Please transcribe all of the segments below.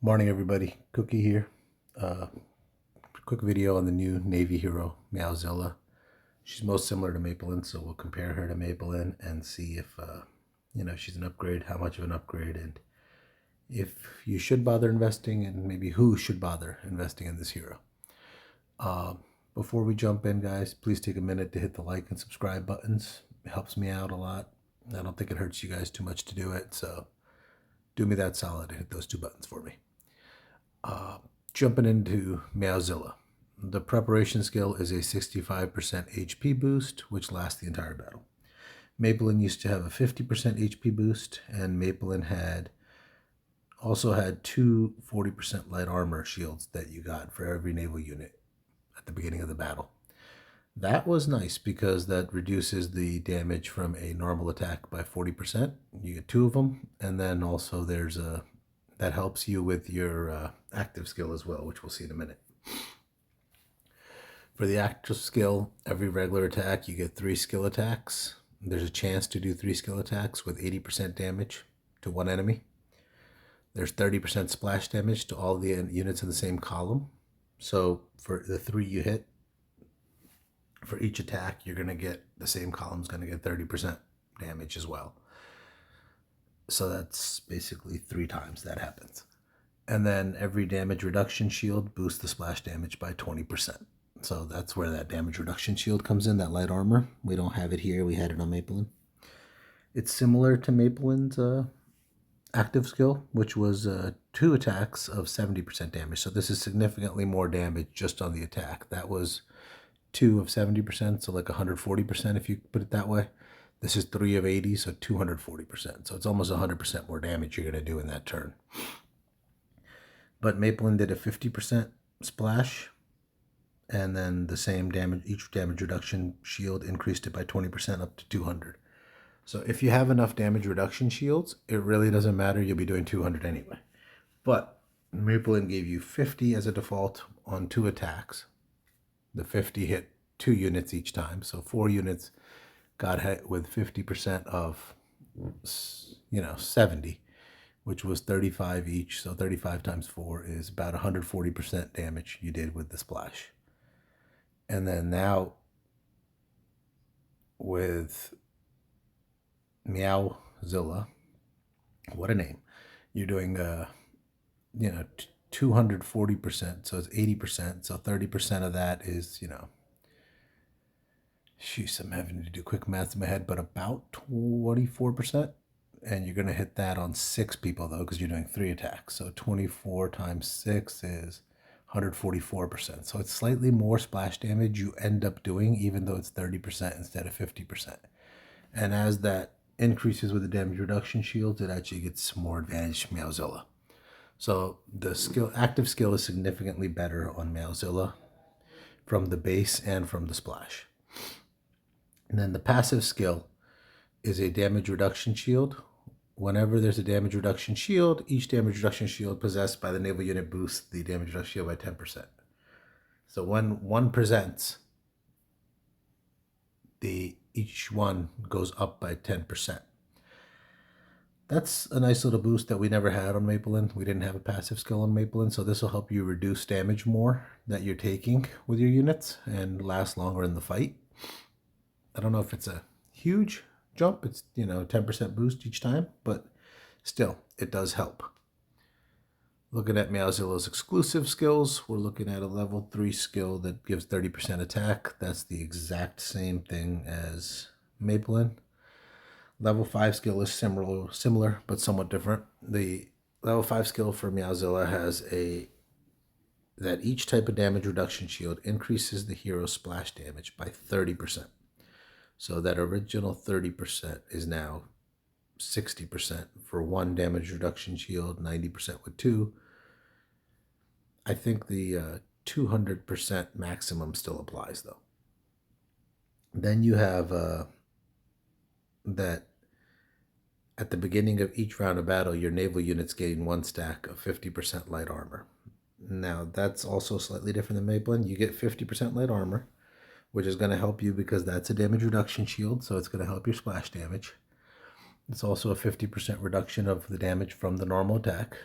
Morning everybody, Cookie here. Quick video on the new Navy hero, Meowzilla. She's most similar to Maplin, so we'll compare her to Maplin and see if she's an upgrade, how much of an upgrade, and if you should bother investing, and maybe who should bother investing in this hero. Before we jump in, guys, please take a minute to hit the like and subscribe buttons. It helps me out a lot. I don't think it hurts you guys too much to do it, so do me that solid and hit those two buttons for me. Jumping into Meowzilla. The preparation skill is a 65% HP boost, which lasts the entire battle. Maplin used to have a 50% HP boost, and Maplin also had two 40% light armor shields that you got for every naval unit at the beginning of the battle. That was nice because that reduces the damage from a normal attack by 40%. You get two of them, and then also that helps you with your active skill as well, which we'll see in a minute. For the active skill, every regular attack, you get 3 skill attacks. There's a chance to do 3 skill attacks with 80% damage to one enemy. There's 30% splash damage to all the units in the same column. So for the 3 you hit, for each attack, you're going to get, the same column's going to get 30% damage as well. So that's basically 3 times that happens. And then every damage reduction shield boosts the splash damage by 20%. So that's where that damage reduction shield comes in, that light armor. We don't have it here. We had it on Maplin. It's similar to Maplin's active skill, which was 2 attacks of 70% damage. So this is significantly more damage just on the attack. That was 2 of 70%, so like 140% if you put it that way. This is 3 of 80, so 240%. So it's almost 100% more damage you're going to do in that turn. But Maplin did a 50% splash, and then the same damage, each damage reduction shield increased it by 20% up to 200. So if you have enough damage reduction shields, it really doesn't matter. You'll be doing 200 anyway. But Maplin gave you 50 as a default on 2 attacks. The 50 hit 2 units each time, so 4 units got hit with 50% of 70, which was 35 each. So 35 times 4 is about 140% damage you did with the splash. And then now with Meowzilla, what a name, you're doing 240%, so it's 80%. So 30% of that is, I'm having to do quick math in my head, but about 24%. And you're going to hit that on 6 people, though, because you're doing 3 attacks. So 24 times 6 is 144%. So it's slightly more splash damage you end up doing, even though it's 30% instead of 50%. And as that increases with the damage reduction shields, it actually gets more advantage to Meowzilla. So the active skill is significantly better on Meowzilla from the base and from the splash. And then the passive skill is a damage reduction shield. Whenever there's a damage reduction shield, each damage reduction shield possessed by the naval unit boosts the damage reduction shield by 10%. So when one presents, each one goes up by 10%. That's a nice little boost that we never had on Maplin. We didn't have a passive skill on Maplin, so this will help you reduce damage more that you're taking with your units and last longer in the fight. I don't know if it's a huge jump. It's 10% boost each time, but still, it does help. Looking at Meowzilla's exclusive skills, we're looking at a level 3 skill that gives 30% attack. That's the exact same thing as Maplin. Level 5 skill is similar, but somewhat different. The level 5 skill for Meowzilla has that each type of damage reduction shield increases the hero's splash damage by 30%. So that original 30% is now 60% for 1 damage reduction shield, 90% with 2. I think the 200% maximum still applies, though. Then you have that at the beginning of each round of battle, your naval units gain 1 stack of 50% light armor. Now, that's also slightly different than Maplin. You get 50% light armor, which is going to help you because that's a damage reduction shield, so it's going to help your splash damage. It's also a 50% reduction of the damage from the normal attack.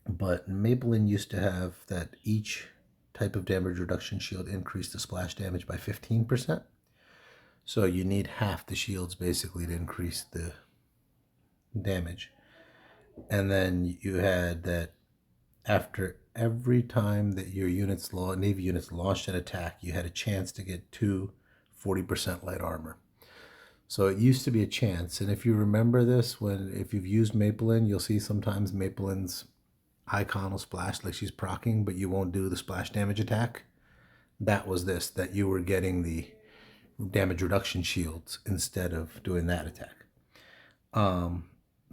But Maybelline used to have that each type of damage reduction shield increased the splash damage by 15%. So you need half the shields basically to increase the damage. And then you had that after every time that your Navy units launched an attack, you had a chance to get 40% light armor. So it used to be a chance. And if you remember this, if you've used Maybelline, you'll see sometimes Maybelline's icon will splash like she's proccing, but you won't do the splash damage attack. That was this, that you were getting the damage reduction shields instead of doing that attack.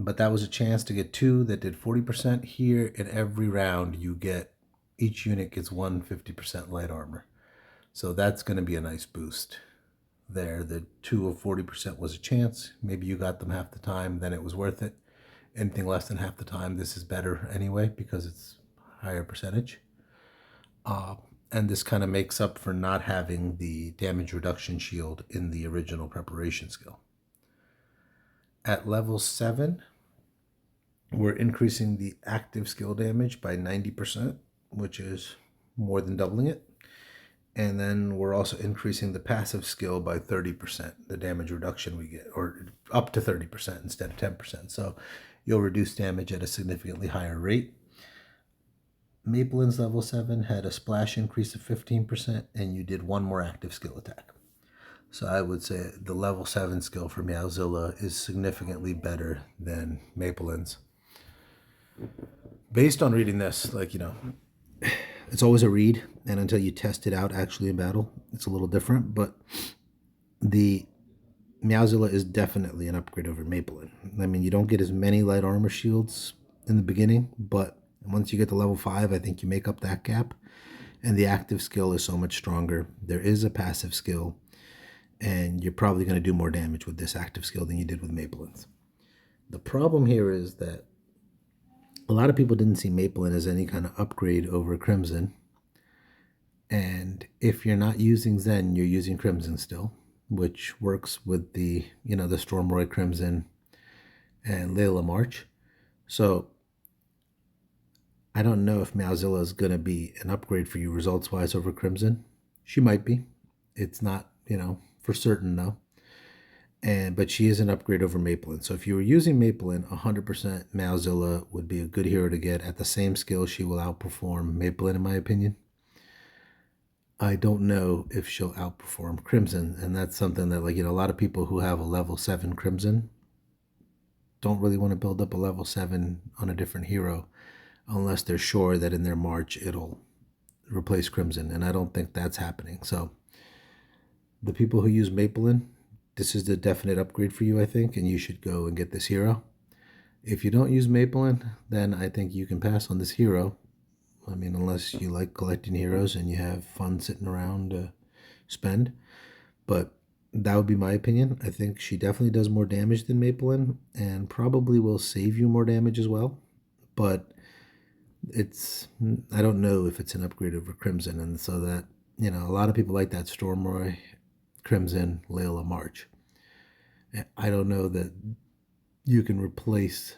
But that was a chance to get 2 that did 40%. Here in every round each unit gets 150% light armor. So that's going to be a nice boost there. The 2 of 40% was a chance. Maybe you got them half the time, then it was worth it. Anything less than half the time, this is better anyway because it's higher percentage. And this kind of makes up for not having the damage reduction shield in the original preparation skill. At level 7, we're increasing the active skill damage by 90%, which is more than doubling it. And then we're also increasing the passive skill by 30%, the damage reduction we get, or up to 30% instead of 10%. So you'll reduce damage at a significantly higher rate. Maybelline's level 7 had a splash increase of 15%, and you did 1 more active skill attack. So I would say the level 7 skill for Meowzilla is significantly better than Maybelline's. Based on reading this, it's always a read, and until you test it out actually in battle, it's a little different, but the Meowzilla is definitely an upgrade over Maybelline. I mean, you don't get as many light armor shields in the beginning, but once you get to level 5, I think you make up that gap, and the active skill is so much stronger. There is a passive skill, and you're probably going to do more damage with this active skill than you did with Maybelline's. The problem here is that a lot of people didn't see Maybelline as any kind of upgrade over Crimson. And if you're not using Zen, you're using Crimson still, which works with the Stormroy Crimson and Layla March. So I don't know if Meowzilla is going to be an upgrade for you results-wise over Crimson. She might be. It's not, for certain though. But she is an upgrade over Maybelline. So if you were using Maybelline, 100% Meowzilla would be a good hero to get. At the same skill, she will outperform Maybelline, in my opinion. I don't know if she'll outperform Crimson, and that's something that, a lot of people who have a level 7 Crimson don't really want to build up a level 7 on a different hero unless they're sure that in their March it'll replace Crimson, and I don't think that's happening. So the people who use Maybelline, this is the definite upgrade for you, I think, and you should go and get this hero. If you don't use Maybelline, then I think you can pass on this hero. I mean, unless you like collecting heroes and you have fun sitting around to spend. But that would be my opinion. I think she definitely does more damage than Maybelline and probably will save you more damage as well. But I don't know if it's an upgrade over Crimson. And so that, a lot of people like that Stormroy, Crimson, Layla March. I don't know that you can replace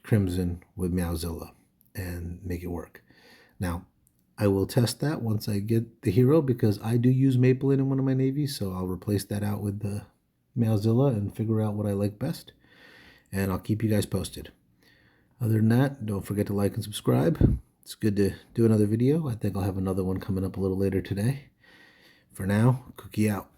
Crimson with Meowzilla and make it work. Now, I will test that once I get the hero because I do use Maybelline in one of my navies, so I'll replace that out with the Meowzilla and figure out what I like best, and I'll keep you guys posted. Other than that, don't forget to like and subscribe. It's good to do another video. I think I'll have another one coming up a little later today. For now, Cookie out.